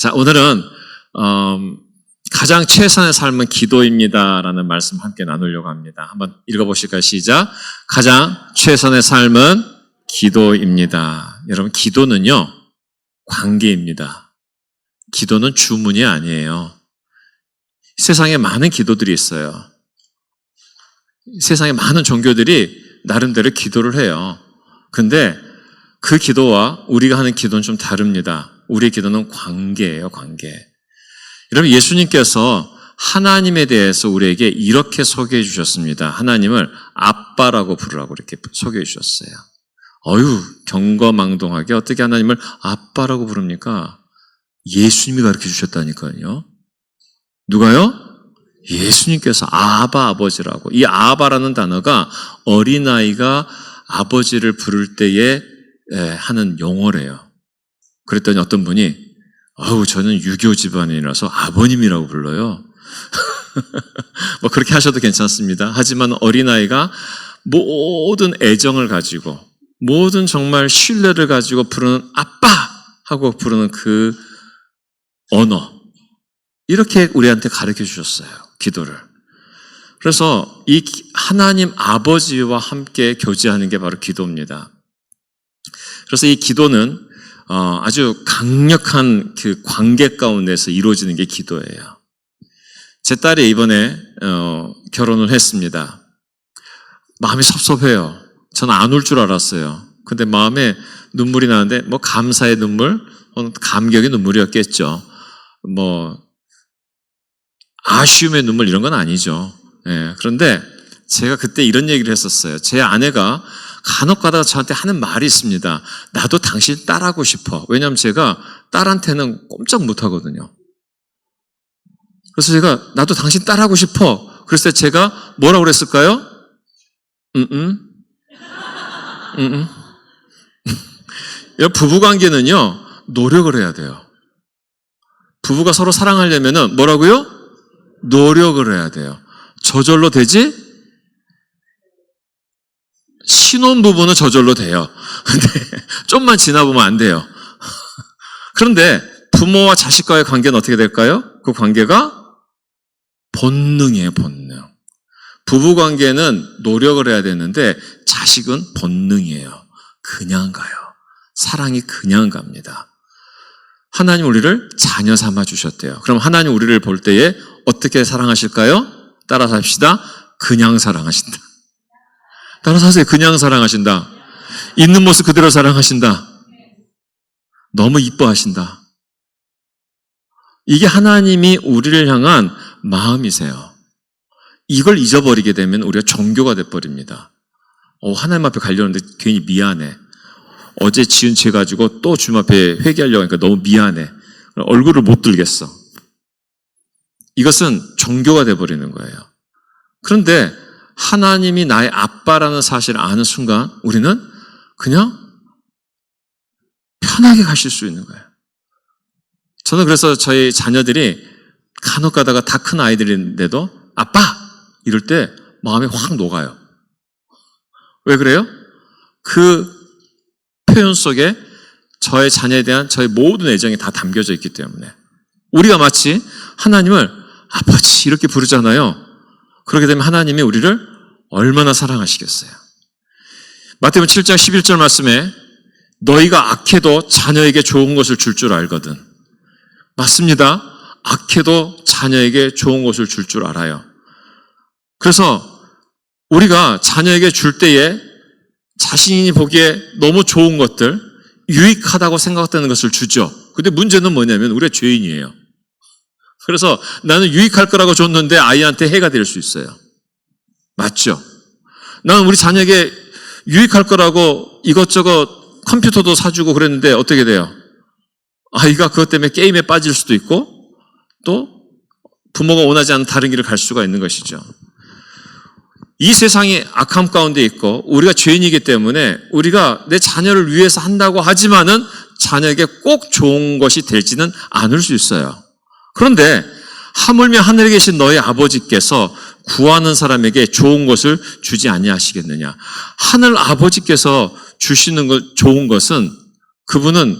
자, 오늘은 가장 최선의 삶은 기도입니다라는 말씀 함께 나누려고 합니다. 한번 읽어보실까요? 시작. 가장 최선의 삶은 기도입니다. 여러분, 기도는요, 관계입니다. 기도는 주문이 아니에요. 세상에 많은 기도들이 있어요. 세상에 많은 종교들이 나름대로 기도를 해요. 근데 그 기도와 우리가 하는 기도는 좀 다릅니다. 우리의 기도는 관계예요, 관계. 여러분, 예수님께서 하나님에 대해서 우리에게 이렇게 소개해 주셨습니다. 하나님을 아빠라고 부르라고 이렇게 소개해 주셨어요. 경거망동하게 어떻게 하나님을 아빠라고 부릅니까? 예수님이 가르쳐 주셨다니까요. 누가요? 예수님께서 아버지라고. 이 아바라는 단어가 어린아이가 아버지를 부를 때에 하는 용어래요. 그랬더니 어떤 분이 저는 유교 집안이라서 아버님이라고 불러요. 뭐 그렇게 하셔도 괜찮습니다. 하지만 어린아이가 모든 애정을 가지고 모든 정말 신뢰를 가지고 부르는 아빠 하고 부르는 그 언어, 이렇게 우리한테 가르쳐 주셨어요. 기도를. 그래서 이 하나님 아버지와 함께 교제하는 게 바로 기도입니다. 그래서 이 기도는 아주 강력한 그 관계 가운데서 이루어지는 게 기도예요. 제 딸이 이번에 결혼을 했습니다. 마음이 섭섭해요. 저는 안 울 줄 알았어요. 근데 마음에 눈물이 나는데 뭐 감사의 눈물, 감격의 눈물이었겠죠. 뭐 아쉬움의 눈물 이런 건 아니죠. 그런데 제가 그때 이런 얘기를 했었어요. 제 아내가 간혹 가다가 저한테 하는 말이 있습니다. 나도 당신 딸하고 싶어. 왜냐하면 제가 딸한테는 꼼짝 못하거든요. 그래서 제가 나도 당신 딸하고 싶어. 그랬을 때 제가 뭐라고 그랬을까요? 부부관계는요, 노력을 해야 돼요. 부부가 서로 사랑하려면은 뭐라고요? 노력을 해야 돼요. 저절로 되지? 신혼부부는 저절로 돼요. 근데 좀만 지나보면 안 돼요. 그런데 부모와 자식과의 관계는 어떻게 될까요? 그 관계가 본능이에요, 본능. 부부관계는 노력을 해야 되는데 자식은 본능이에요. 그냥 가요. 사랑이 그냥 갑니다. 하나님 우리를 자녀 삼아 주셨대요. 그럼 하나님 우리를 볼 때에 어떻게 사랑하실까요? 따라서 합시다. 그냥 사랑하신다. 따라서 하세요. 그냥 사랑하신다. 있는 모습 그대로 사랑하신다. 너무 이뻐하신다. 이게 하나님이 우리를 향한 마음이세요. 이걸 잊어버리게 되면 우리가 종교가 돼버립니다. 하나님 앞에 가려는데 괜히 미안해. 어제 지은 죄 가지고 또 주님 앞에 회개하려고 하니까 너무 미안해. 얼굴을 못 들겠어. 이것은 종교가 돼버리는 거예요. 그런데 하나님이 나의 아빠라는 사실을 아는 순간 우리는 그냥 편하게 가실 수 있는 거예요. 저는 그래서 저희 자녀들이 간혹 가다가 다 큰 아이들인데도 아빠! 이럴 때 마음이 확 녹아요. 왜 그래요? 그 표현 속에 저의 자녀에 대한 저의 모든 애정이 다 담겨져 있기 때문에 우리가 마치 하나님을 아버지 이렇게 부르잖아요. 그렇게 되면 하나님이 우리를 얼마나 사랑하시겠어요. 마태복음 7장 11절 말씀에 너희가 악해도 자녀에게 좋은 것을 줄 줄 알거든. 맞습니다. 악해도 자녀에게 좋은 것을 줄 줄 알아요. 그래서 우리가 자녀에게 줄 때에 자신이 보기에 너무 좋은 것들, 유익하다고 생각되는 것을 주죠. 근데 문제는 뭐냐면 우리가 죄인이에요. 그래서 나는 유익할 거라고 줬는데 아이한테 해가 될 수 있어요. 맞죠? 나는 우리 자녀에게 유익할 거라고 이것저것 컴퓨터도 사주고 그랬는데 어떻게 돼요? 아이가 그것 때문에 게임에 빠질 수도 있고 또 부모가 원하지 않는 다른 길을 갈 수가 있는 것이죠. 이 세상이 악함 가운데 있고 우리가 죄인이기 때문에 우리가 내 자녀를 위해서 한다고 하지만은 자녀에게 꼭 좋은 것이 되지는 않을 수 있어요. 그런데 하물며 하늘에 계신 너희 아버지께서 구하는 사람에게 좋은 것을 주지 아니하시겠느냐. 하늘 아버지께서 주시는 것, 좋은 것은 그분은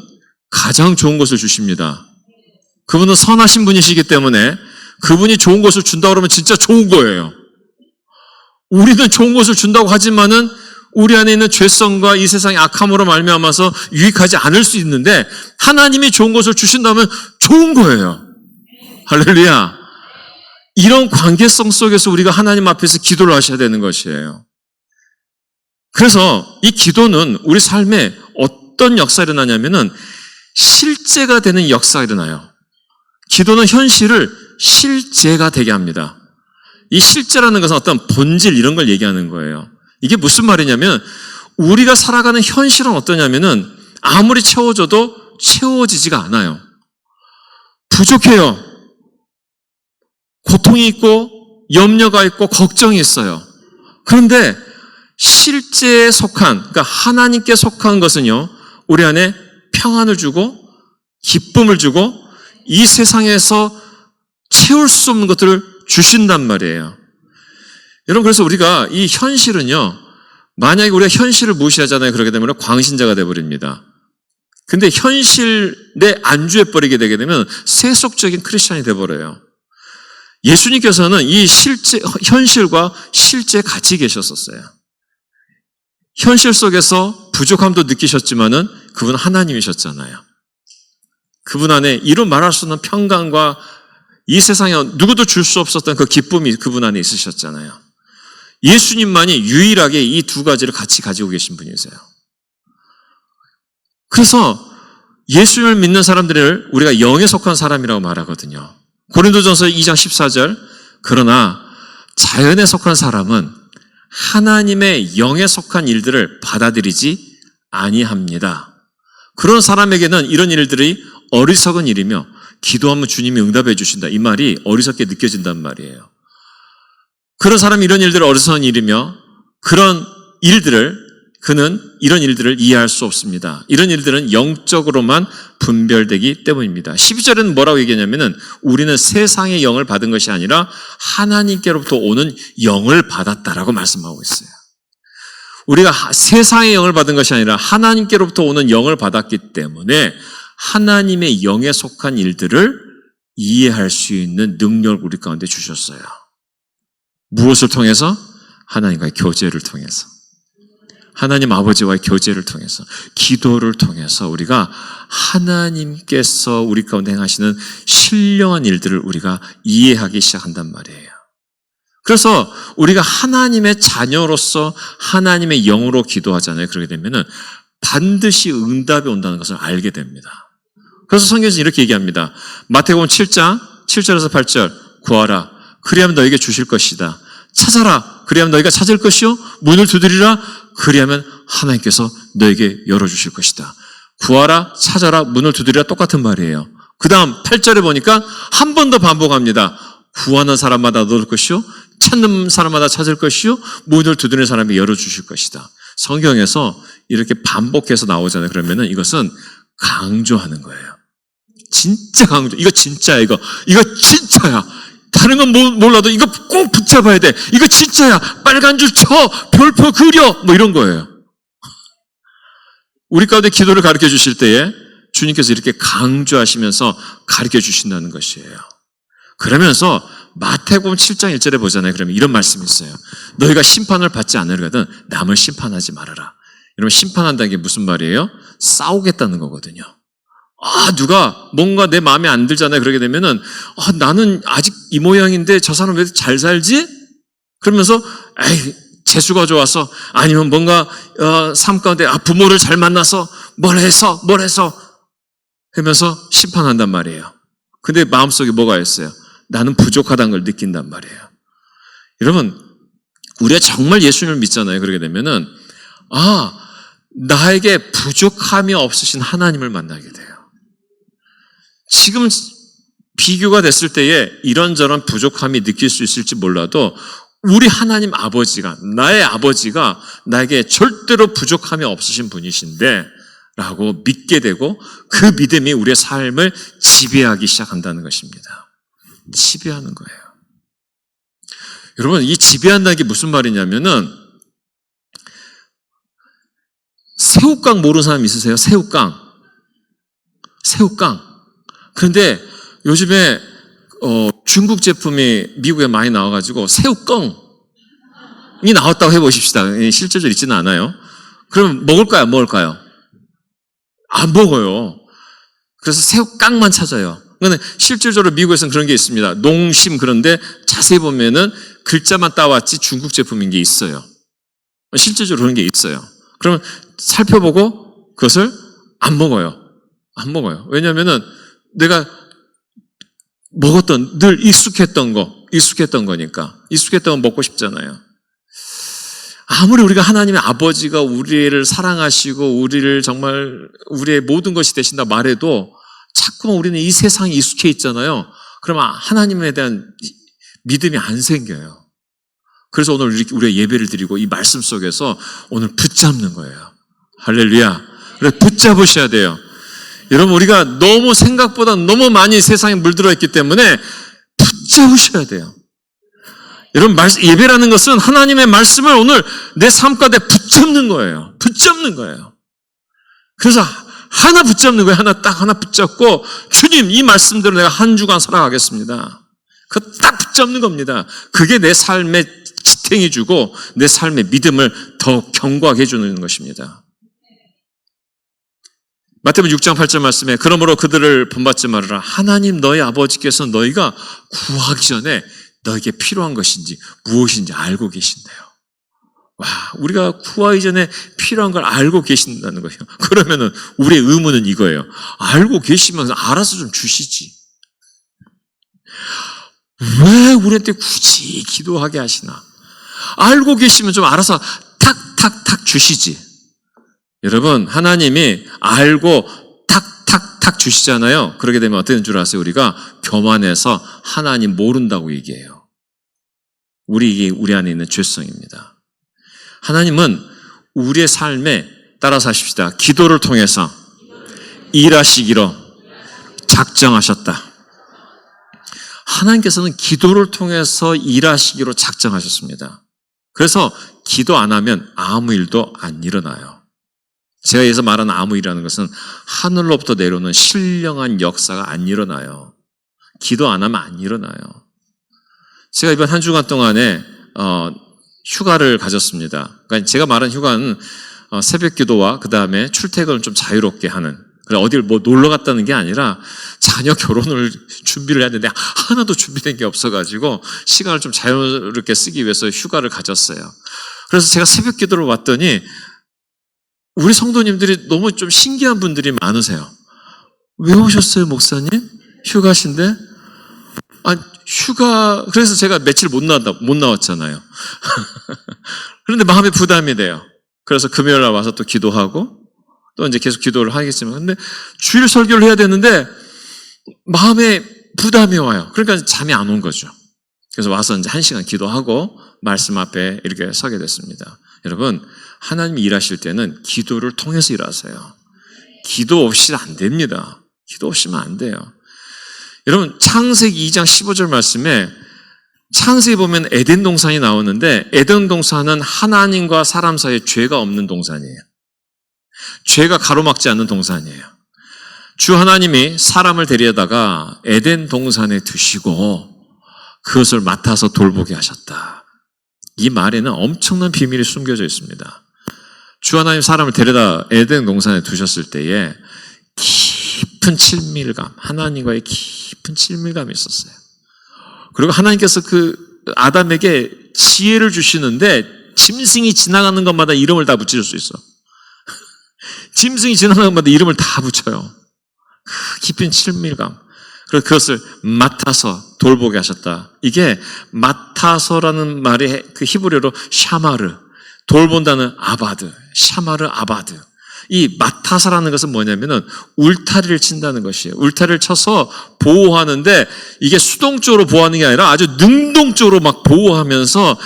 가장 좋은 것을 주십니다. 그분은 선하신 분이시기 때문에 그분이 좋은 것을 준다고 그러면 진짜 좋은 거예요. 우리는 좋은 것을 준다고 하지만은 우리 안에 있는 죄성과 이 세상의 악함으로 말미암아서 유익하지 않을 수 있는데 하나님이 좋은 것을 주신다면 좋은 거예요. 할렐루야. 이런 관계성 속에서 우리가 하나님 앞에서 기도를 하셔야 되는 것이에요. 그래서 이 기도는 우리 삶에 어떤 역사가 일어나냐면은 실제가 되는 역사가 일어나요. 기도는 현실을 실제가 되게 합니다. 이 실제라는 것은 어떤 본질 이런 걸 얘기하는 거예요. 이게 무슨 말이냐면 우리가 살아가는 현실은 어떠냐면은 아무리 채워줘도 채워지지가 않아요. 부족해요. 고통이 있고 염려가 있고 걱정이 있어요. 그런데 실제에 속한, 그러니까 하나님께 속한 것은요, 우리 안에 평안을 주고 기쁨을 주고 이 세상에서 채울 수 없는 것들을 주신단 말이에요. 여러분, 그래서 우리가 이 현실은요, 만약에 우리가 현실을 무시하잖아요. 그러게 되면 광신자가 되어버립니다. 근데 현실에 안주해버리게 되게 되면 세속적인 크리스찬이 되어버려요. 예수님께서는 이 실제, 현실과 실제 같이 계셨었어요. 현실 속에서 부족함도 느끼셨지만은 그분 하나님이셨잖아요. 그분 안에 이루 말할 수 없는 평강과 이 세상에 누구도 줄 수 없었던 그 기쁨이 그분 안에 있으셨잖아요. 예수님만이 유일하게 이 두 가지를 같이 가지고 계신 분이세요. 그래서 예수님을 믿는 사람들을 우리가 영에 속한 사람이라고 말하거든요. 고린도전서 2장 14절, 그러나 자연에 속한 사람은 하나님의 영에 속한 일들을 받아들이지 아니합니다. 그런 사람에게는 이런 일들이 어리석은 일이며 기도하면 주님이 응답해 주신다. 이 말이 어리석게 느껴진단 말이에요. 그런 사람이 이런 일들을 어리석은 일이며 그런 일들을 그는 이런 일들을 이해할 수 없습니다. 이런 일들은 영적으로만 분별되기 때문입니다. 12절에는 뭐라고 얘기하냐면은 우리는 세상의 영을 받은 것이 아니라 하나님께로부터 오는 영을 받았다라고 말씀하고 있어요. 우리가 세상의 영을 받은 것이 아니라 하나님께로부터 오는 영을 받았기 때문에 하나님의 영에 속한 일들을 이해할 수 있는 능력을 우리 가운데 주셨어요. 무엇을 통해서? 하나님과의 교제를 통해서. 하나님 아버지와의 교제를 통해서, 기도를 통해서 우리가 하나님께서 우리 가운데 행하시는 신령한 일들을 우리가 이해하기 시작한단 말이에요. 그래서 우리가 하나님의 자녀로서 하나님의 영으로 기도하잖아요. 그러게 되면은 반드시 응답이 온다는 것을 알게 됩니다. 그래서 성경에서 이렇게 얘기합니다. 마태복음 7장 7절에서 8절, 구하라 그리하면 너에게 주실 것이다. 찾아라 그리하면 너희가 찾을 것이요 문을 두드리라 그리하면 하나님께서 너에게 열어주실 것이다. 구하라 찾아라 문을 두드리라 똑같은 말이에요. 그 다음 8절에 보니까 한 번 더 반복합니다. 구하는 사람마다 얻을 것이요 찾는 사람마다 찾을 것이요 문을 두드리는 사람이 열어주실 것이다. 성경에서 이렇게 반복해서 나오잖아요. 그러면은 이것은 강조하는 거예요. 진짜 강조. 이거 진짜야, 이거 진짜야. 다른 건 몰라도 이거 꼭 붙잡아야 돼. 이거 진짜야. 빨간 줄 쳐. 별표 그려. 뭐 이런 거예요. 우리 가운데 기도를 가르쳐 주실 때에 주님께서 이렇게 강조하시면서 가르쳐 주신다는 것이에요. 그러면서 마태복음 7장 1절에 보잖아요. 그러면 이런 말씀이 있어요. 너희가 심판을 받지 않으려거든 남을 심판하지 말아라. 여러분 심판한다는 게 무슨 말이에요? 싸우겠다는 거거든요. 누가 뭔가 내 마음에 안 들잖아요. 그러게 되면은 나는 아직 이 모양인데 저 사람 왜 잘 살지? 그러면서 에이 재수가 좋아서 아니면 뭔가 삶 가운데 부모를 잘 만나서 뭘 해서 하면서 심판한단 말이에요. 근데 마음속에 뭐가 있어요? 나는 부족하다는 걸 느낀단 말이에요. 여러분 우리가 정말 예수님을 믿잖아요. 그러게 되면은 나에게 부족함이 없으신 하나님을 만나게 돼요. 지금 비교가 됐을 때에 이런저런 부족함이 느낄 수 있을지 몰라도 우리 하나님 아버지가, 나의 아버지가 나에게 절대로 부족함이 없으신 분이신데 라고 믿게 되고 그 믿음이 우리의 삶을 지배하기 시작한다는 것입니다. 지배하는 거예요. 여러분 이 지배한다는 게 무슨 말이냐면은 새우깡 모르는 사람 있으세요? 새우깡. 그런데 요즘에 중국 제품이 미국에 많이 나와가지고 새우깡이 나왔다고 해보십시다. 실제적으로 있지는 않아요. 그럼 먹을까요? 안 먹을까요? 안 먹어요. 그래서 새우깡만 찾아요. 근데 실질적으로 미국에서는 그런 게 있습니다. 농심 그런데 자세히 보면은 글자만 따왔지 중국 제품인 게 있어요. 실질적으로 그런 게 있어요. 그러면 살펴보고 그것을 안 먹어요. 안 먹어요. 왜냐면은 내가 먹었던 늘 익숙했던 거니까. 익숙했던 거 먹고 싶잖아요. 아무리 우리가 하나님의 아버지가 우리를 사랑하시고 우리를 정말 우리의 모든 것이 되신다 말해도 자꾸만 우리는 이 세상에 익숙해 있잖아요. 그러면 하나님에 대한 믿음이 안 생겨요. 그래서 오늘 우리가 예배를 드리고 이 말씀 속에서 오늘 붙잡는 거예요. 할렐루야. 그래 붙잡으셔야 돼요. 여러분 우리가 너무 생각보다 너무 많이 세상에 물들어 있기 때문에 붙잡으셔야 돼요. 여러분 예배라는 것은 하나님의 말씀을 오늘 내 삶 가운데 붙잡는 거예요. 붙잡는 거예요. 그래서 하나 붙잡는 거예요. 하나 붙잡고 주님 이 말씀대로 내가 한 주간 살아가겠습니다. 그거 딱 붙잡는 겁니다. 그게 내 삶에 지탱해 주고 내 삶의 믿음을 더 견고하게 해주는 것입니다. 마태복음 6장 8절 말씀에 그러므로 그들을 본받지 말아라. 하나님 너희 아버지께서 너희가 구하기 전에 너에게 필요한 것인지 무엇인지 알고 계신대요. 와, 우리가 구하기 전에 필요한 걸 알고 계신다는 거예요. 그러면은 우리의 의무는 이거예요. 알고 계시면서 알아서 좀 주시지. 왜 우리한테 굳이 기도하게 하시나? 알고 계시면 좀 알아서 탁탁탁 주시지. 여러분, 하나님이 알고 탁탁탁 주시잖아요. 그러게 되면 어떻게 되는 줄 아세요? 우리가 교만해서 하나님 모른다고 얘기해요. 이게 우리 안에 있는 죄성입니다. 하나님은 우리의 삶에 따라서 하십시다. 기도를 통해서 일하시기로 작정하셨다. 하나님께서는 기도를 통해서 일하시기로 작정하셨습니다. 그래서 기도 안 하면 아무 일도 안 일어나요. 제가 여기서 말하는 아무 일이라는 것은 하늘로부터 내려오는 신령한 역사가 안 일어나요. 기도 안 하면 안 일어나요. 제가 이번 한 주간 동안에 휴가를 가졌습니다. 그러니까 제가 말한 휴가는 새벽 기도와 그 다음에 출퇴근을 좀 자유롭게 하는, 어딜 놀러 갔다는 게 아니라 자녀 결혼을 준비를 해야 되는데 하나도 준비된 게 없어가지고 시간을 좀 자유롭게 쓰기 위해서 휴가를 가졌어요. 그래서 제가 새벽 기도를 왔더니 우리 성도님들이 너무 좀 신기한 분들이 많으세요. 왜 오셨어요, 목사님? 휴가신데? 그래서 제가 며칠 못 나왔잖아요. 그런데 마음에 부담이 돼요. 그래서 금요일 날 와서 또 기도하고, 또 이제 계속 기도를 하겠지만, 근데 주일 설교를 해야 되는데, 마음에 부담이 와요. 그러니까 잠이 안 온 거죠. 그래서 와서 이제 1시간 기도하고, 말씀 앞에 이렇게 서게 됐습니다. 여러분, 하나님이 일하실 때는 기도를 통해서 일하세요. 기도 없이 안 됩니다. 기도 없이면 안 돼요. 여러분, 창세기 2장 15절 말씀에 창세기 보면 에덴 동산이 나오는데 에덴 동산은 하나님과 사람 사이에 죄가 없는 동산이에요. 죄가 가로막지 않는 동산이에요. 주 하나님이 사람을 데려다가 에덴 동산에 두시고 그것을 맡아서 돌보게 하셨다. 이 말에는 엄청난 비밀이 숨겨져 있습니다. 주 하나님 사람을 데려다 에덴 동산에 두셨을 때에 깊은 친밀감, 하나님과의 깊은 친밀감이 있었어요. 그리고 하나님께서 그 아담에게 지혜를 주시는데 짐승이 지나가는 것마다 이름을 다 붙일 수 있어. 짐승이 지나가는 것마다 이름을 다 붙여요. 그 깊은 친밀감. 그래서 그것을 맡아서 돌보게 하셨다. 이게 맡아서라는 말의 그 히브리어로 샤마르, 돌본다는 아바드, 샤마르 아바드. 이 맡아서라는 것은 뭐냐면은 울타리를 친다는 것이에요. 울타리를 쳐서 보호하는데 이게 수동적으로 보호하는 게 아니라 아주 능동적으로 막 보호하면서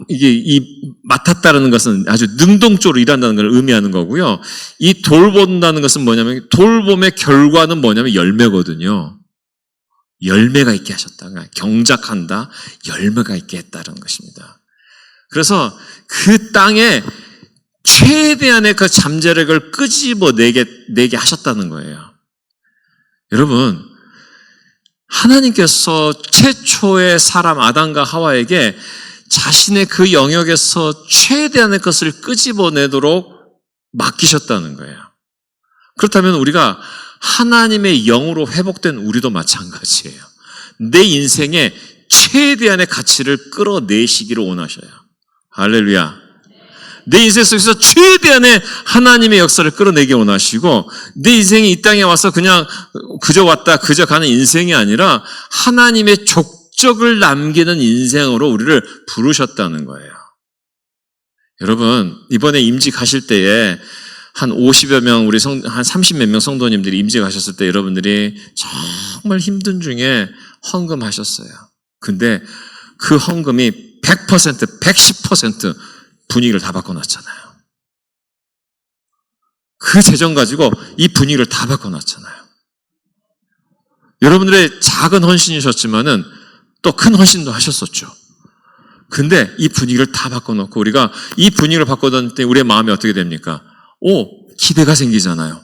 이게 맡았다는 것은 아주 능동적으로 일한다는 걸 의미하는 거고요. 이 돌본다는 것은 뭐냐면 돌봄의 결과는 뭐냐면 열매거든요. 열매가 있게 하셨다. 그러니까 경작한다. 열매가 있게 했다는 것입니다. 그래서 그 땅에 최대한의 그 잠재력을 끄집어내게 하셨다는 거예요. 여러분, 하나님께서 최초의 사람 아담과 하와에게 자신의 그 영역에서 최대한의 것을 끄집어내도록 맡기셨다는 거예요. 그렇다면 우리가 하나님의 영으로 회복된 우리도 마찬가지예요. 내 인생에 최대한의 가치를 끌어내시기를 원하셔요. 할렐루야. 내 인생 속에서 최대한의 하나님의 역사를 끌어내기 원하시고, 내 인생이 이 땅에 와서 그냥 그저 왔다 그저 가는 인생이 아니라 하나님의 족적을 남기는 인생으로 우리를 부르셨다는 거예요. 여러분, 이번에 임직 가실 때에 한 50여 명, 한 30몇 명 성도님들이 임직 가셨을 때 여러분들이 정말 힘든 중에 헌금하셨어요. 근데 그 헌금이 100%, 110% 분위기를 다 바꿔놨잖아요. 그 재정 가지고 이 분위기를 다 바꿔놨잖아요. 여러분들의 작은 헌신이셨지만은 또 큰 헌신도 하셨었죠. 근데 이 분위기를 다 바꿔놓고 우리가 이 분위기를 바꿔놓을 때 우리의 마음이 어떻게 됩니까? 기대가 생기잖아요.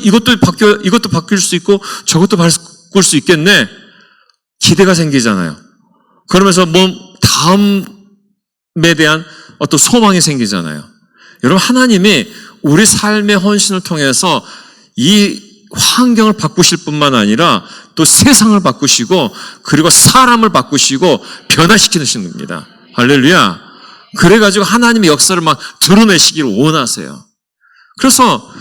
이것도 바뀔 수 있고 저것도 바꿀 수 있겠네. 기대가 생기잖아요. 그러면서 다음에 대한 어떤 소망이 생기잖아요. 여러분, 하나님이 우리 삶의 헌신을 통해서 이 환경을 바꾸실 뿐만 아니라 또 세상을 바꾸시고 그리고 사람을 바꾸시고 변화시키는 겁니다. 할렐루야. 그래가지고 하나님의 역사를 막 드러내시기를 원하세요. 그래서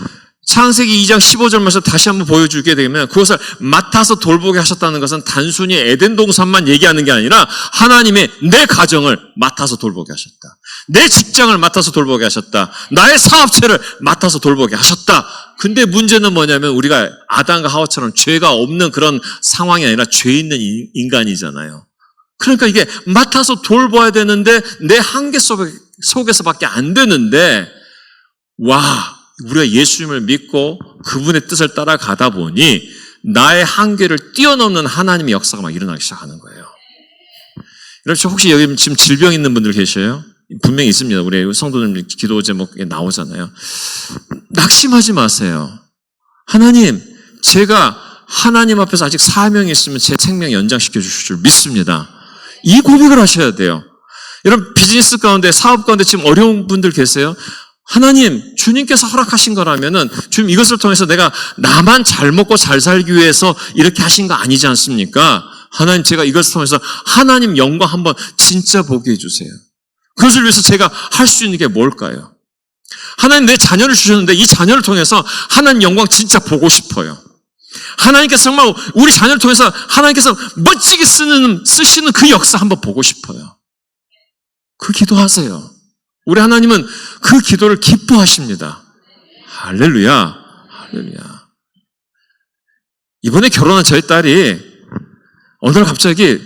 창세기 2장 15절 말씀 다시 한번 보여주게 되면 그것을 맡아서 돌보게 하셨다는 것은 단순히 에덴 동산만 얘기하는 게 아니라 하나님의 내 가정을 맡아서 돌보게 하셨다. 내 직장을 맡아서 돌보게 하셨다. 나의 사업체를 맡아서 돌보게 하셨다. 근데 문제는 뭐냐면 우리가 아담과 하와처럼 죄가 없는 그런 상황이 아니라 죄 있는 인간이잖아요. 그러니까 이게 맡아서 돌봐야 되는데 내 한계 속에서밖에 안 되는데, 우리가 예수님을 믿고 그분의 뜻을 따라가다 보니 나의 한계를 뛰어넘는 하나님의 역사가 막 일어나기 시작하는 거예요. 여러분, 혹시 여기 지금 질병 있는 분들 계셔요? 분명히 있습니다. 우리 성도님 기도 제목에 나오잖아요. 낙심하지 마세요. 하나님, 제가 하나님 앞에서 아직 사명이 있으면 제 생명 연장시켜 주실 줄 믿습니다. 이 고백을 하셔야 돼요. 여러분, 비즈니스 가운데, 사업 가운데 지금 어려운 분들 계세요? 하나님, 주님께서 허락하신 거라면은 주님 이것을 통해서 내가 나만 잘 먹고 잘 살기 위해서 이렇게 하신 거 아니지 않습니까? 하나님, 제가 이것을 통해서 하나님 영광 한번 진짜 보게 해주세요. 그것을 위해서 제가 할 수 있는 게 뭘까요? 하나님, 내 자녀를 주셨는데 이 자녀를 통해서 하나님 영광 진짜 보고 싶어요. 하나님께서 정말 우리 자녀를 통해서 하나님께서 멋지게 쓰시는 그 역사 한번 보고 싶어요. 그 기도하세요. 우리 하나님은 그 기도를 기뻐하십니다. 할렐루야. 할렐루야. 이번에 결혼한 저희 딸이 어느 날 갑자기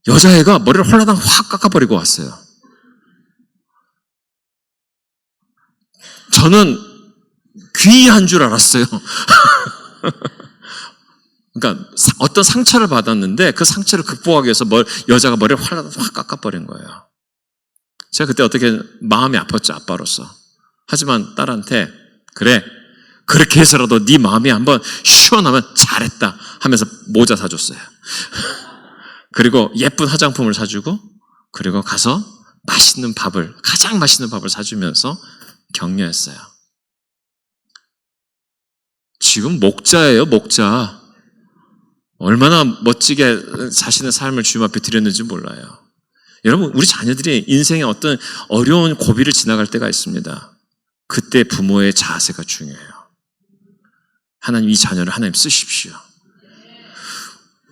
여자애가 머리를 홀라당 확 깎아버리고 왔어요. 저는 귀한 줄 알았어요. 그러니까 어떤 상처를 받았는데 그 상처를 극복하기 위해서 여자가 머리를 홀라당 확 깎아버린 거예요. 제가 그때 어떻게 마음이 아팠죠, 아빠로서. 하지만 딸한테 그래, 그렇게 해서라도 네 마음이 한번 시원하면 잘했다 하면서 모자 사줬어요. 그리고 예쁜 화장품을 사주고 그리고 가서 가장 맛있는 밥을 사주면서 격려했어요. 지금 목자예요, 목자. 얼마나 멋지게 자신의 삶을 주님 앞에 드렸는지 몰라요. 여러분, 우리 자녀들이 인생의 어떤 어려운 고비를 지나갈 때가 있습니다. 그때 부모의 자세가 중요해요. 하나님, 이 자녀를 하나님 쓰십시오.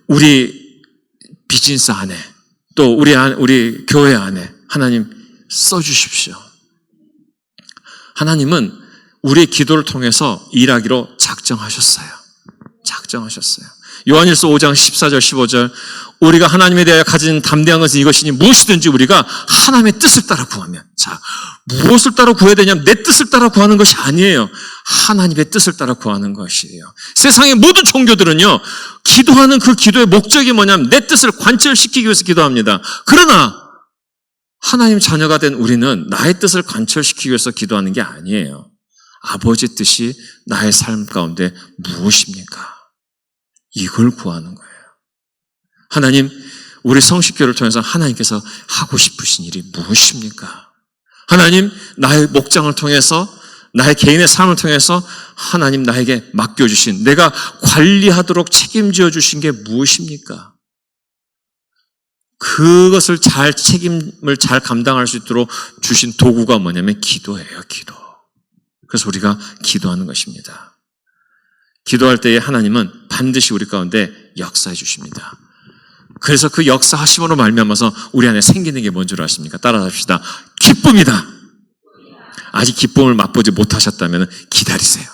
우리 비즈니스 안에, 또 우리 교회 안에 하나님 써주십시오. 하나님은 우리의 기도를 통해서 일하기로 작정하셨어요. 요한일서 5장 14절 15절 우리가 하나님에 대하여 가진 담대한 것은 이것이니 무엇이든지 우리가 하나님의 뜻을 따라 구하면, 무엇을 따라 구해야 되냐면 내 뜻을 따라 구하는 것이 아니에요. 하나님의 뜻을 따라 구하는 것이에요. 세상의 모든 종교들은요, 기도하는 그 기도의 목적이 뭐냐면 내 뜻을 관철시키기 위해서 기도합니다. 그러나 하나님 자녀가 된 우리는 나의 뜻을 관철시키기 위해서 기도하는 게 아니에요. 아버지 뜻이 나의 삶 가운데 무엇입니까? 이걸 구하는 거예요. 하나님, 우리 성식교를 통해서 하나님께서 하고 싶으신 일이 무엇입니까? 하나님, 나의 목장을 통해서, 나의 개인의 삶을 통해서 하나님 나에게 맡겨주신, 내가 관리하도록 책임져 주신 게 무엇입니까? 그것을 책임을 잘 감당할 수 있도록 주신 도구가 뭐냐면 기도예요, 기도. 그래서 우리가 기도하는 것입니다. 기도할 때에 하나님은 반드시 우리 가운데 역사해 주십니다. 그래서 그 역사하심으로 말미암아서 우리 안에 생기는 게 뭔 줄 아십니까? 따라합시다. 기쁨이다. 아직 기쁨을 맛보지 못하셨다면 기다리세요.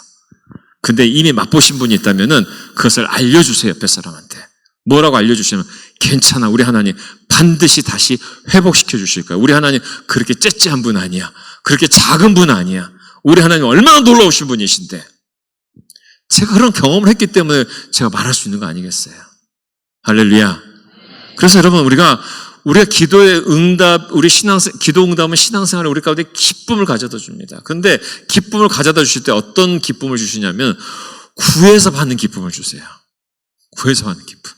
근데 이미 맛보신 분이 있다면 그것을 알려주세요, 옆에 사람한테. 뭐라고 알려주시면, 괜찮아, 우리 하나님 반드시 다시 회복시켜 주실 거야. 우리 하나님 그렇게 째째한 분 아니야. 그렇게 작은 분 아니야. 우리 하나님 얼마나 놀라우신 분이신데. 제가 그런 경험을 했기 때문에 제가 말할 수 있는 거 아니겠어요? 할렐루야. 그래서 여러분, 우리가 기도의 응답, 기도 응답은 신앙생활에 우리 가운데 기쁨을 가져다 줍니다. 그런데 기쁨을 가져다 주실 때 어떤 기쁨을 주시냐면 구해서 받는 기쁨을 주세요. 구해서 받는 기쁨.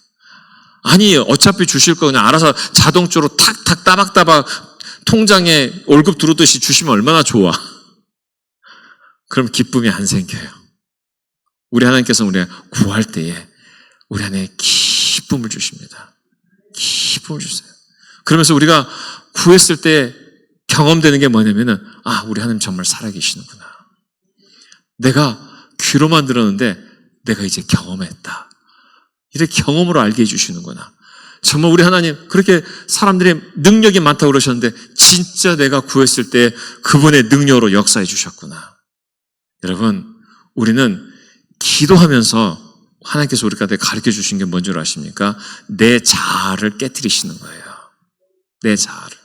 아니, 어차피 주실 거 그냥 알아서 자동적으로 탁탁 따박따박 통장에 월급 들어오듯이 주시면 얼마나 좋아. 그럼 기쁨이 안 생겨요. 우리 하나님께서 우리가 구할 때에 우리 안에 기쁨을 주십니다. 기쁨을 주세요. 그러면서 우리가 구했을 때 경험되는 게 뭐냐면은, 아, 우리 하나님 정말 살아계시는구나. 내가 귀로만 들었는데 내가 이제 경험했다. 이렇게 경험으로 알게 해주시는구나. 정말 우리 하나님 그렇게 사람들이 능력이 많다고 그러셨는데 진짜 내가 구했을 때 그분의 능력으로 역사해 주셨구나. 여러분, 우리는 기도하면서 하나님께서 우리한테 가르쳐 주신 게 뭔 줄 아십니까? 내 자아를 깨트리시는 거예요. 내 자아를.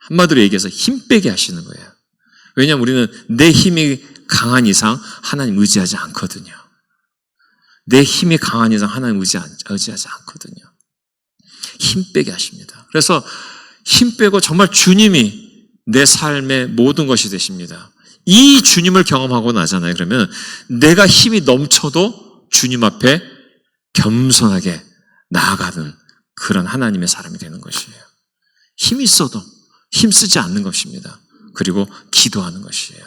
한마디로 얘기해서 힘 빼게 하시는 거예요. 왜냐하면 우리는 내 힘이 강한 이상 하나님 의지하지 않거든요. 내 힘이 강한 이상 하나님 의지하지 않거든요. 힘 빼게 하십니다. 그래서 힘 빼고 정말 주님이 내 삶의 모든 것이 되십니다. 이 주님을 경험하고 나잖아요. 그러면 내가 힘이 넘쳐도 주님 앞에 겸손하게 나아가는 그런 하나님의 사람이 되는 것이에요. 힘이 있어도 힘쓰지 않는 것입니다. 그리고 기도하는 것이에요.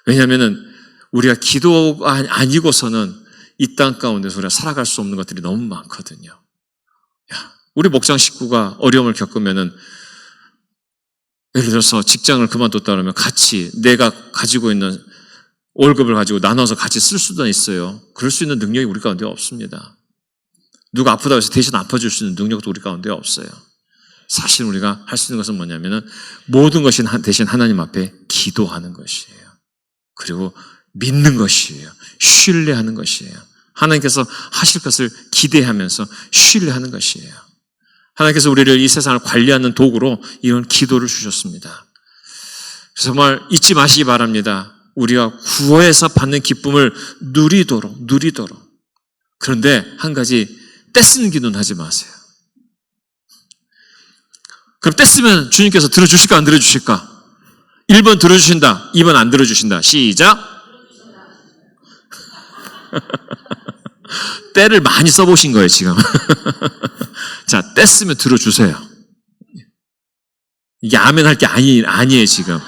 왜냐하면 우리가 기도가 아니고서는 이 땅 가운데서 우리가 살아갈 수 없는 것들이 너무 많거든요. 우리 목장 식구가 어려움을 겪으면은, 예를 들어서 직장을 그만뒀다 그러면 같이 내가 가지고 있는 월급을 가지고 나눠서 같이 쓸 수도 있어요. 그럴 수 있는 능력이 우리 가운데 없습니다. 누가 아프다고 해서 대신 아파줄 수 있는 능력도 우리 가운데 없어요. 사실 우리가 할 수 있는 것은 뭐냐면은 모든 것이 대신 하나님 앞에 기도하는 것이에요. 그리고 믿는 것이에요. 신뢰하는 것이에요. 하나님께서 하실 것을 기대하면서 신뢰하는 것이에요. 하나님께서 우리를 이 세상을 관리하는 도구로 이런 기도를 주셨습니다. 그래서 정말 잊지 마시기 바랍니다. 우리가 구해서 받는 기쁨을 누리도록. 그런데 한 가지, 떼쓰는 기도는 하지 마세요. 그럼 떼쓰면 주님께서 들어주실까 안 들어주실까? 1번 들어주신다, 2번 안 들어주신다. 시작. 때를 많이 써보신 거예요, 지금. 자, 떼쓰면 들어주세요. 이게 아멘 할 게 아니에요, 지금.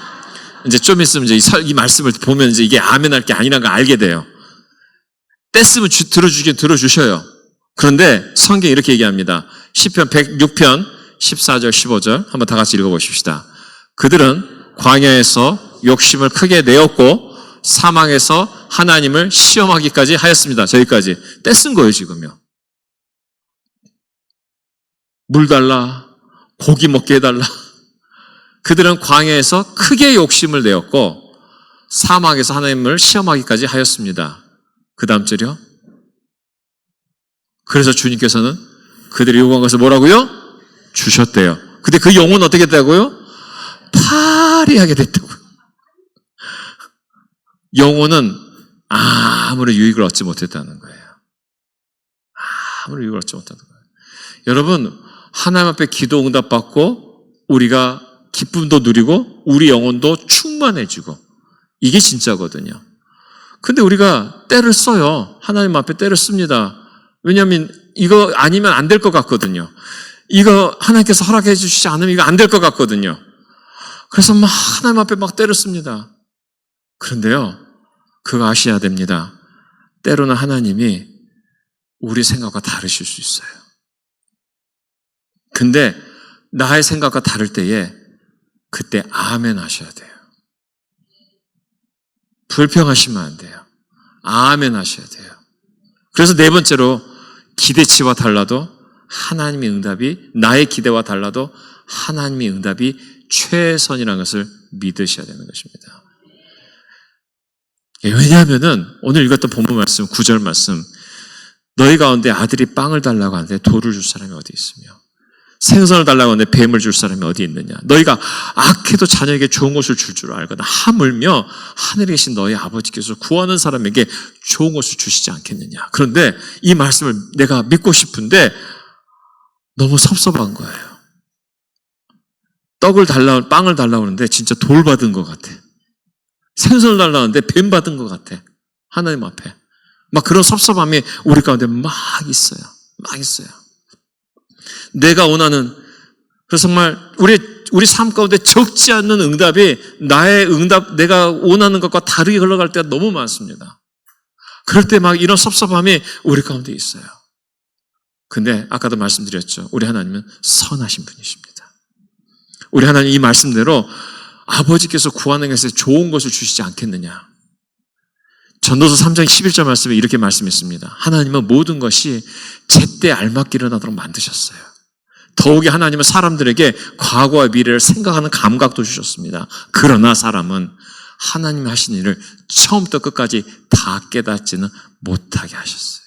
이제 좀 있으면 이제 이 말씀을 보면 이제 이게 아멘 할 게 아니라는 걸 알게 돼요. 떼쓰면 들어주긴 들어주셔요. 그런데 성경이 이렇게 얘기합니다. 시편 106편 14절 15절 한번 다 같이 읽어보십시다. 그들은 광야에서 욕심을 크게 내었고 사망에서 하나님을 시험하기까지 하였습니다. 저기까지 떼쓴 거예요, 지금요. 물 달라, 고기 먹게 해달라. 그들은 광야에서 크게 욕심을 내었고 사망에서 하나님을 시험하기까지 하였습니다. 그 다음 절이요. 그래서 주님께서는 그들이 요구한 것을 뭐라고요? 주셨대요. 근데 그 영혼은 어떻게 됐다고요? 파리하게 됐다고요. 영혼은 아무런 유익을 얻지 못했다는 거예요. 아무런 유익을 얻지 못했다는 거예요. 여러분, 하나님 앞에 기도 응답받고 우리가 기쁨도 누리고 우리 영혼도 충만해지고 이게 진짜거든요. 근데 우리가 때를 써요. 하나님 앞에 때를 씁니다. 왜냐하면 이거 아니면 안 될 것 같거든요. 이거 하나님께서 허락해 주시지 않으면 이거 안 될 것 같거든요. 그래서 막 하나님 앞에 막 때렸습니다. 그런데요, 그거 아셔야 됩니다. 때로는 하나님이 우리 생각과 다르실 수 있어요. 근데 나의 생각과 다를 때에 그때 아멘 하셔야 돼요. 불평하시면 안 돼요. 아멘 하셔야 돼요. 그래서 네 번째로 기대치와 달라도 하나님의 응답이 나의 기대와 달라도 하나님의 응답이 최선이라는 것을 믿으셔야 되는 것입니다. 왜냐하면은 오늘 읽었던 본문 말씀 9절 말씀 너희 가운데 아들이 빵을 달라고 하는데 돌을 줄 사람이 어디 있으며 생선을 달라고 하는데 뱀을 줄 사람이 어디 있느냐. 너희가 악해도 자녀에게 좋은 것을 줄 줄 알거나 하물며 하늘에 계신 너희 아버지께서 구하는 사람에게 좋은 것을 주시지 않겠느냐. 그런데 이 말씀을 내가 믿고 싶은데 너무 섭섭한 거예요. 빵을 달라고 하는데 진짜 돌 받은 것 같아. 생선을 달라고 하는데 뱀 받은 것 같아. 하나님 앞에. 막 그런 섭섭함이 우리 가운데 막 있어요. 막 있어요. 내가 원하는, 그래서 정말 우리 삶 가운데 적지 않는 응답이 나의 응답, 내가 원하는 것과 다르게 흘러갈 때가 너무 많습니다. 그럴 때 막 이런 섭섭함이 우리 가운데 있어요. 근데 아까도 말씀드렸죠. 우리 하나님은 선하신 분이십니다. 우리 하나님 이 말씀대로 아버지께서 구하는 것에 좋은 것을 주시지 않겠느냐. 전도서 3장 11절 말씀에 이렇게 말씀했습니다. 하나님은 모든 것이 제때 알맞게 일어나도록 만드셨어요. 더욱이 하나님은 사람들에게 과거와 미래를 생각하는 감각도 주셨습니다. 그러나 사람은 하나님이 하신 일을 처음부터 끝까지 다 깨닫지는 못하게 하셨어요.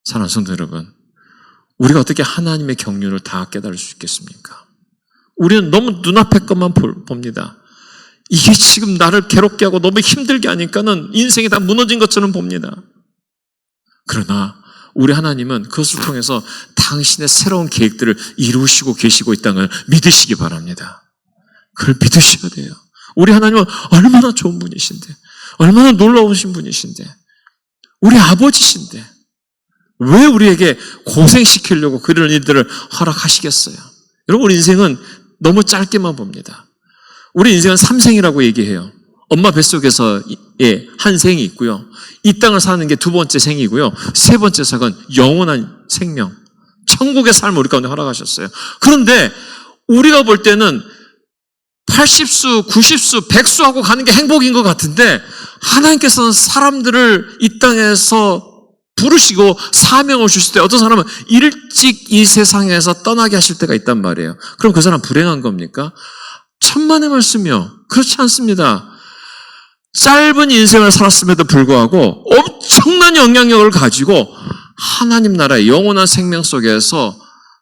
사랑하는 성도 여러분, 우리가 어떻게 하나님의 경륜을 다 깨달을 수 있겠습니까? 우리는 너무 눈앞의 것만 봅니다. 이게 지금 나를 괴롭게 하고 너무 힘들게 하니까는 인생이 다 무너진 것처럼 봅니다. 그러나 우리 하나님은 그것을 통해서 당신의 새로운 계획들을 이루시고 계시고 있다는 걸 믿으시기 바랍니다. 그걸 믿으셔야 돼요. 우리 하나님은 얼마나 좋은 분이신데, 얼마나 놀라우신 분이신데, 우리 아버지신데 왜 우리에게 고생시키려고 그런 일들을 허락하시겠어요? 여러분, 우리 인생은 너무 짧게만 봅니다. 우리 인생은 3생이라고 얘기해요. 엄마 뱃속에서 한 생이 있고요. 이 땅을 사는 게 두 번째 생이고요. 세 번째 생은 영원한 생명, 천국의 삶을 우리 가운데 허락하셨어요. 그런데 우리가 볼 때는 80수, 90수, 100수하고 가는 게 행복인 것 같은데 하나님께서는 사람들을 이 땅에서 부르시고 사명을 주실 때 어떤 사람은 일찍 이 세상에서 떠나게 하실 때가 있단 말이에요. 그럼 그 사람 불행한 겁니까? 천만의 말씀이요. 그렇지 않습니다. 짧은 인생을 살았음에도 불구하고 엄청난 영향력을 가지고 하나님 나라의 영원한 생명 속에서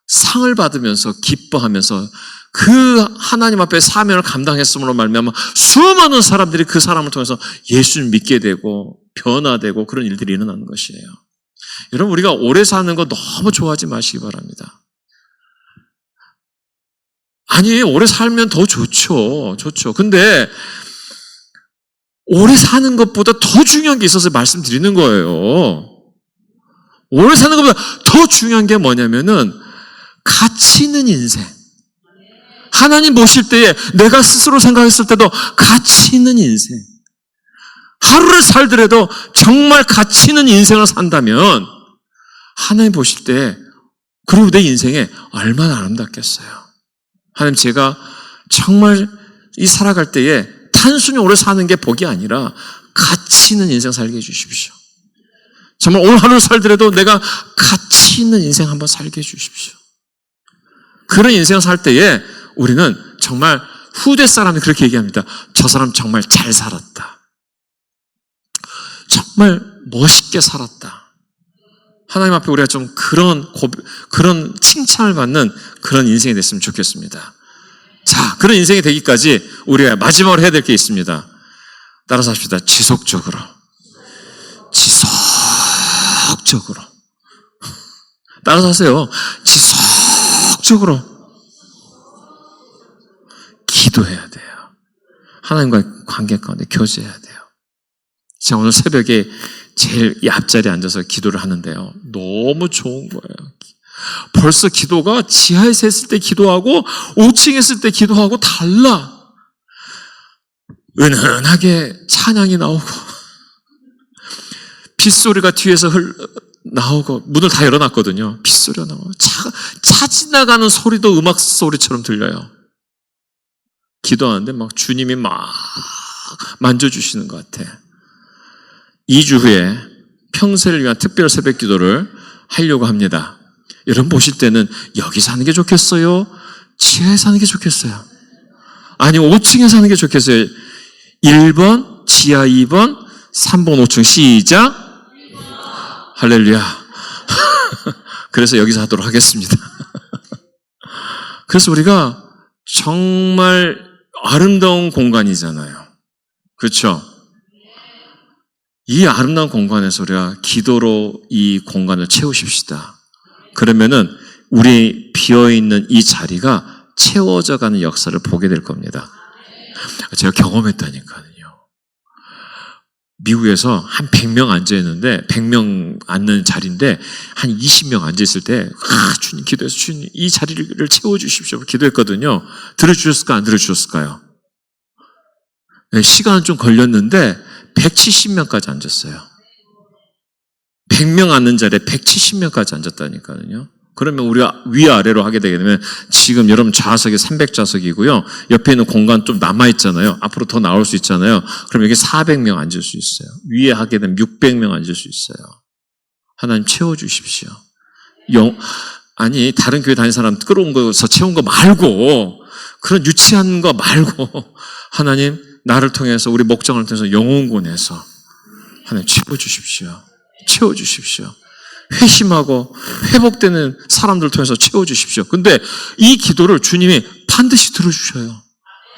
상을 받으면서 기뻐하면서 그 하나님 앞에 사명을 감당했음으로 말미암아 수많은 사람들이 그 사람을 통해서 예수를 믿게 되고 변화되고 그런 일들이 일어나는 것이에요. 여러분, 우리가 오래 사는 거 너무 좋아하지 마시기 바랍니다. 아니, 오래 살면 더 좋죠. 근데 오래 사는 것보다 더 중요한 게 있어서 말씀드리는 거예요. 오래 사는 것보다 더 중요한 게 뭐냐면은 가치 있는 인생. 하나님 보실 때에 내가 스스로 생각했을 때도 가치 있는 인생. 하루를 살더라도 정말 가치 있는 인생을 산다면 하나님 보실 때 그리고 내 인생에 얼마나 아름답겠어요. 하나님, 제가 정말 이 살아갈 때에 단순히 오래 사는 게 복이 아니라 가치 있는 인생 살게 해주십시오. 정말 오늘 하루 살더라도 내가 가치 있는 인생 한번 살게 해주십시오. 그런 인생을 살 때에 우리는 정말 후대 사람이 그렇게 얘기합니다. 저 사람 정말 잘 살았다. 정말 멋있게 살았다. 하나님 앞에 우리가 좀 그런 칭찬을 받는 그런 인생이 됐으면 좋겠습니다. 자, 그런 인생이 되기까지 우리가 마지막으로 해야 될 게 있습니다. 따라서 합시다. 지속적으로. 따라서 하세요. 지속적으로. 기도해야 돼요. 하나님과의 관계 가운데 교제해야 돼요. 제가 오늘 새벽에 제일 이 앞자리에 앉아서 기도를 하는데요. 너무 좋은 거예요. 벌써 기도가 지하에서 했을 때 기도하고 5층에 했을 때 기도하고 달라. 은은하게 찬양이 나오고 빗소리가 뒤에서 나오고 문을 다 열어놨거든요. 빗소리가 나오고 차 지나가는 소리도 음악 소리처럼 들려요. 기도하는데 막 주님이 막 만져주시는 것 같아. 2주 후에 평생을 위한 특별 새벽 기도를 하려고 합니다. 여러분 보실 때는 여기 사는 게 좋겠어요? 지하에 사는 게 좋겠어요? 아니 5층에 사는 게 좋겠어요? 1번, 지하 2번, 3번, 5층 시작. 할렐루야. 그래서 여기서 하도록 하겠습니다. 그래서 우리가 정말 아름다운 공간이잖아요. 그렇죠? 이 아름다운 공간에서 우리가 기도로 이 공간을 채우십시다. 그러면은 우리 비어있는 이 자리가 채워져가는 역사를 보게 될 겁니다. 제가 경험했다니까요. 미국에서 한 100명 앉아있는데 100명 앉는 자리인데 한 20명 앉아있을 때 주님 기도해서 주님 이 자리를 채워주십시오 기도했거든요. 들어주셨을까 안 들어주셨을까요? 네, 시간은 좀 걸렸는데 170명까지 앉았어요. 100명 앉는 자리에 170명까지 앉았다니까요. 그러면 우리가 위아래로 하게 되게 되면 지금 여러분 좌석이 300좌석이고요. 옆에 있는 공간 좀 남아있잖아요. 앞으로 더 나올 수 있잖아요. 그럼 여기 400명 앉을 수 있어요. 위에 하게 되면 600명 앉을 수 있어요. 하나님 채워주십시오. 아니 다른 교회 다니는 사람 끌어온 거서 채운 거 말고 그런 유치한 거 말고 하나님 나를 통해서 우리 목장을 통해서 영혼군에서 하나님 채워주십시오. 채워주십시오. 회심하고 회복되는 사람들을 통해서 채워주십시오. 근데 이 기도를 주님이 반드시 들어주셔요.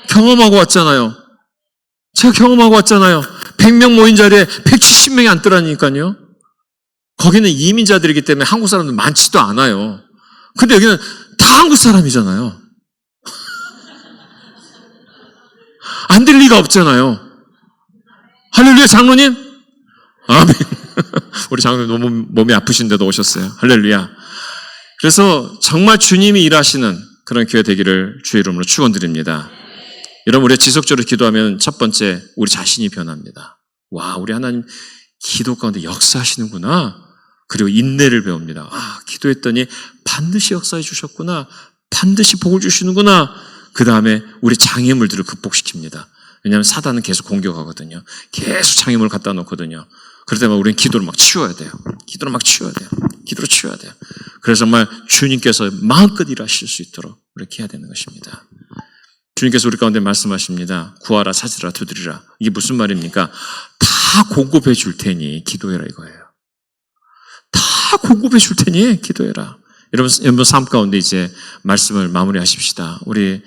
경험하고 왔잖아요. 제가 경험하고 왔잖아요. 100명 모인 자리에 170명이 앉더라니까요. 거기는 이민자들이기 때문에 한국 사람들 많지도 않아요. 근데 여기는 다 한국 사람이잖아요. 안 될 리가 없잖아요. 할렐루야 장로님? 아멘. 우리 장로님 너무 몸이 아프신데도 오셨어요. 할렐루야. 그래서 정말 주님이 일하시는 그런 교회 되기를 주의 이름으로 축원드립니다. 여러분 우리가 지속적으로 기도하면 첫 번째 우리 자신이 변합니다. 와 우리 하나님 기도 가운데 역사하시는구나. 그리고 인내를 배웁니다. 기도했더니 반드시 역사해 주셨구나. 반드시 복을 주시는구나. 그 다음에 우리 장애물들을 극복시킵니다. 왜냐하면 사단은 계속 공격하거든요. 계속 장애물을 갖다 놓거든요. 그러다 우리는 기도를 막 치워야 돼요. 기도를 막 치워야 돼요. 기도를 치워야 돼요. 그래서 정말 주님께서 마음껏 일하실 수 있도록 이렇게 해야 되는 것입니다. 주님께서 우리 가운데 말씀하십니다. 구하라, 찾으라, 두드리라. 이게 무슨 말입니까? 다 공급해 줄 테니 기도해라 이거예요. 다 공급해 줄 테니 기도해라. 여러분 삶 가운데 이제 말씀을 마무리하십시다. 우리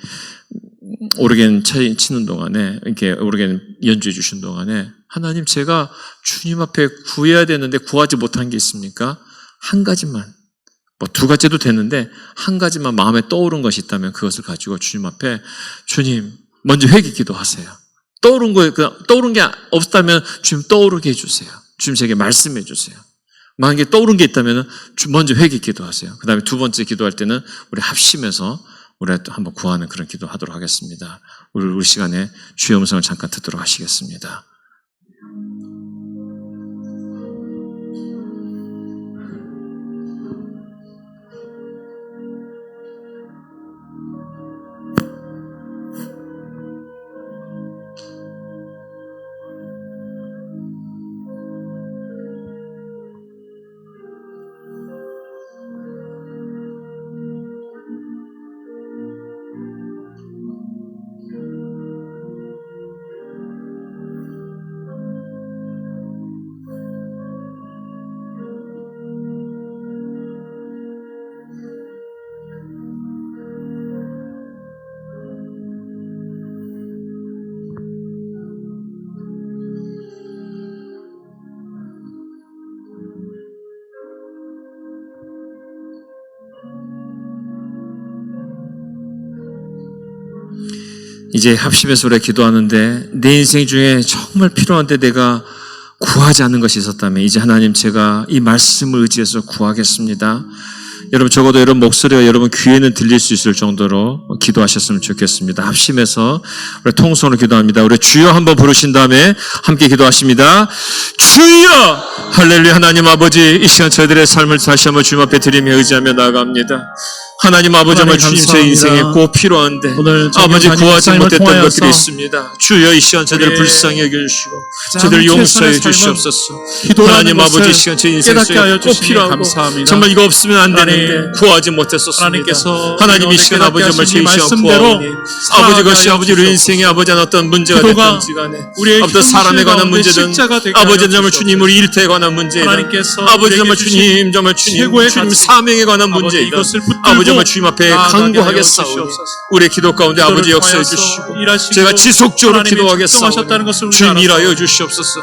오르겐 치는 동안에 이렇게 오르겐 연주해 주신 동안에 하나님 제가 주님 앞에 구해야 되는데 구하지 못한 게 있습니까? 한 가지만 뭐 두 가지도 되는데 한 가지만 마음에 떠오른 것이 있다면 그것을 가지고 주님 앞에 주님 먼저 회개 기도하세요. 떠오른 게 없다면 주님 떠오르게 해주세요. 주님 제게 말씀해 주세요. 만약에 떠오른 게 있다면 먼저 회개 기도하세요. 그 다음에 두 번째 기도할 때는 우리 합심해서 우리 또 한번 구하는 그런 기도 하도록 하겠습니다. 우리 시간에 주의 음성을 잠깐 듣도록 하시겠습니다. 이제 합심해서 우리가 기도하는데 내 인생 중에 정말 필요한데 내가 구하지 않는 것이 있었다면 이제 하나님 제가 이 말씀을 의지해서 구하겠습니다. 여러분 적어도 여러분 목소리가 여러분 귀에는 들릴 수 있을 정도로 기도하셨으면 좋겠습니다. 합심해서 우리 통성으로 기도합니다. 우리 주여 한번 부르신 다음에 함께 기도하십니다. 주여! 할렐루야. 하나님 아버지, 이 시간 저희들의 삶을 다시 한번 주님 앞에 드리며 의지하며 나아갑니다. 하나님 아버지, 정말 주님 제 인생에 꼭 필요한데 아버지 구하지 못했던 것들이 있습니다. 주여 이 시간 저희들을 불쌍히 여겨주시고 저희들을 용서해 주시옵소서. 하나님 아버지, 이 시간 제 인생 속에 꼭 필요하고 정말 이거 없으면 안 되는데 구하지 못했었습니다. 하나님 이 시간 아버지 정말 제 시간 구하오니 아버지 것이 아버지 우리 인생에 아버지 어떤 문제가 됐든지 간에 어떤 사람에 관한 문제든 아버지 정말 주님 우리 일터에 관한 문제든 아버지 정말 주님 정말 주님 사명에 관한 문제이든 아버지 정말 주님 앞에 간구하겠사오니 우리의 기도 가운데 아버지 역사해 주시고 제가 지속적으로 기도하겠사오니 주님 일하여 주시옵소서.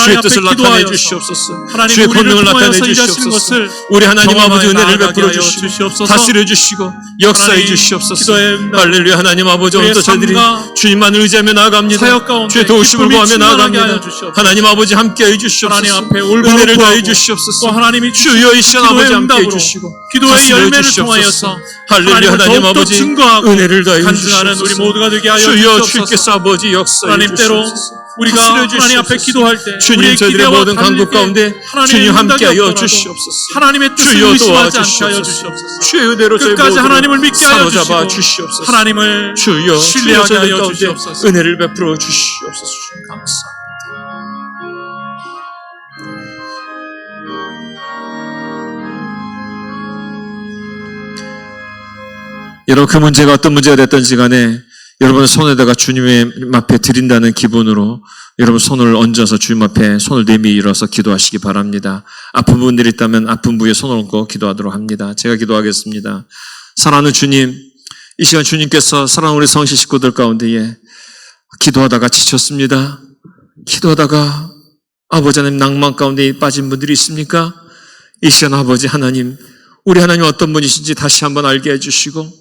주의 뜻을 나타내 주시옵소서. 주의 권능을 나타내 주시옵소서. 우리 하나님 아버지 은혜를 베풀어 주시고 다스려 주시고 역사해 주시옵소서. 할렐루야. 하나님 아버지 오늘도 저희들이 주님만을 의지하며 나아갑니다. 주의 도우심을 구하며 나아갑니다. 하나님 아버지 함께해 주시옵소서. 은혜를 더해 주시옵소서. 주여 이 시간 아버지 함께해 주시고 기도의 열매를 통하여서 할렐루야. 하나님 아버지 은혜를 더해 주시옵소서. 주여 주께서 아버지 역사해 주시옵소서. 우리가 하나님 앞에 기도할 때 주님 저희들의 모든 간구 가운데 주님 함께하여 주시옵소서. 하나님의 뜻을 의심하지 않게 하여 주시옵소서. 주의 은혜로 끝까지 하나님을 믿게 하여 사로잡아 주시고 주시옵소서. 하나님을 주여 신뢰하게 하여 가운데 주시옵소서. 은혜를 베풀어 주시옵소서. 주님 감사합니다. 여러분 그 문제가 어떤 문제가 됐든지 간에 여러분의 손에다가 주님의 앞에 드린다는 기분으로 여러분 손을 얹어서 주님 앞에 손을 내밀어서 기도하시기 바랍니다. 아픈 분들이 있다면 아픈 부위에 손을 얹고 기도하도록 합니다. 제가 기도하겠습니다. 사랑하는 주님, 이 시간 주님께서 사랑하는 우리 성실 식구들 가운데에 기도하다가 지쳤습니다. 기도하다가 아버지 하나님 낭만 가운데 빠진 분들이 있습니까? 이 시간 아버지 하나님, 우리 하나님 어떤 분이신지 다시 한번 알게 해주시고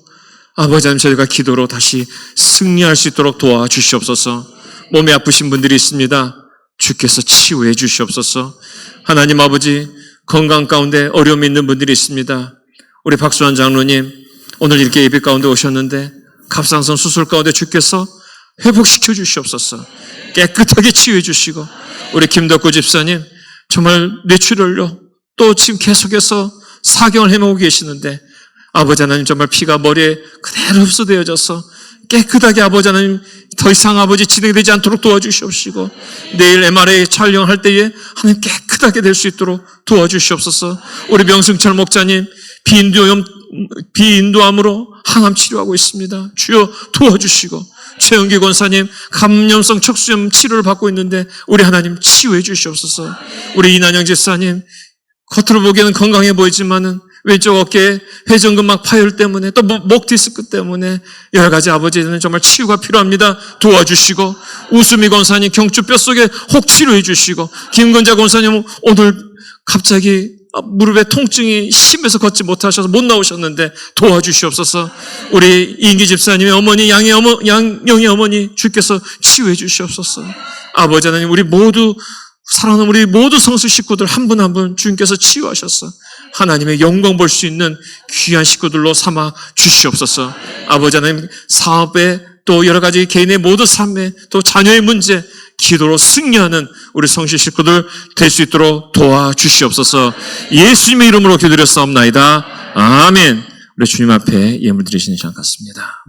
아버지 하나님 저희가 기도로 다시 승리할 수 있도록 도와주시옵소서. 몸이 아프신 분들이 있습니다. 주께서 치유해 주시옵소서. 하나님 아버지 건강 가운데 어려움이 있는 분들이 있습니다. 우리 박수환 장로님 오늘 이렇게 예배 가운데 오셨는데 갑상선 수술 가운데 주께서 회복시켜 주시옵소서. 깨끗하게 치유해 주시고 우리 김덕구 집사님 정말 뇌출혈로 또 지금 계속해서 사경을 헤매고 계시는데 아버지 하나님 정말 피가 머리에 그대로 흡수되어져서 깨끗하게 아버지 하나님 더 이상 아버지 진행되지 않도록 도와주시옵시고 내일 MRI 촬영할 때에 하나님 깨끗하게 될 수 있도록 도와주시옵소서. 우리 명승철 목사님 비인도암으로 항암 치료하고 있습니다. 주여 도와주시고 최영기 권사님 감염성 척수염 치료를 받고 있는데 우리 하나님 치유해 주시옵소서. 우리 이난영 집사님 겉으로 보기에는 건강해 보이지만은 왼쪽 어깨에 회전근막 파열 때문에 또 목 디스크 때문에 여러 가지 아버지는 정말 치유가 필요합니다. 도와주시고 우수미 권사님 경추 뼛속에 혹 치료해 주시고 김건자 권사님 오늘 갑자기 무릎에 통증이 심해서 걷지 못하셔서 못 나오셨는데 도와주시옵소서. 우리 이인기 집사님의 어머니 양영의 어머니 주께서 치유해 주시옵소서. 아버지 하나님 우리 모두 사랑하는 우리 모두 성수 식구들 한 분 한 분 주님께서 치유하셔서 하나님의 영광 볼 수 있는 귀한 식구들로 삼아 주시옵소서. 아버지 하나님 사업에 또 여러 가지 개인의 모든 삶에 또 자녀의 문제 기도로 승리하는 우리 성실 식구들 될 수 있도록 도와주시옵소서. 예수님의 이름으로 기도드렸사옵나이다. 아멘. 우리 주님 앞에 예물 드리시는 시간 같습니다.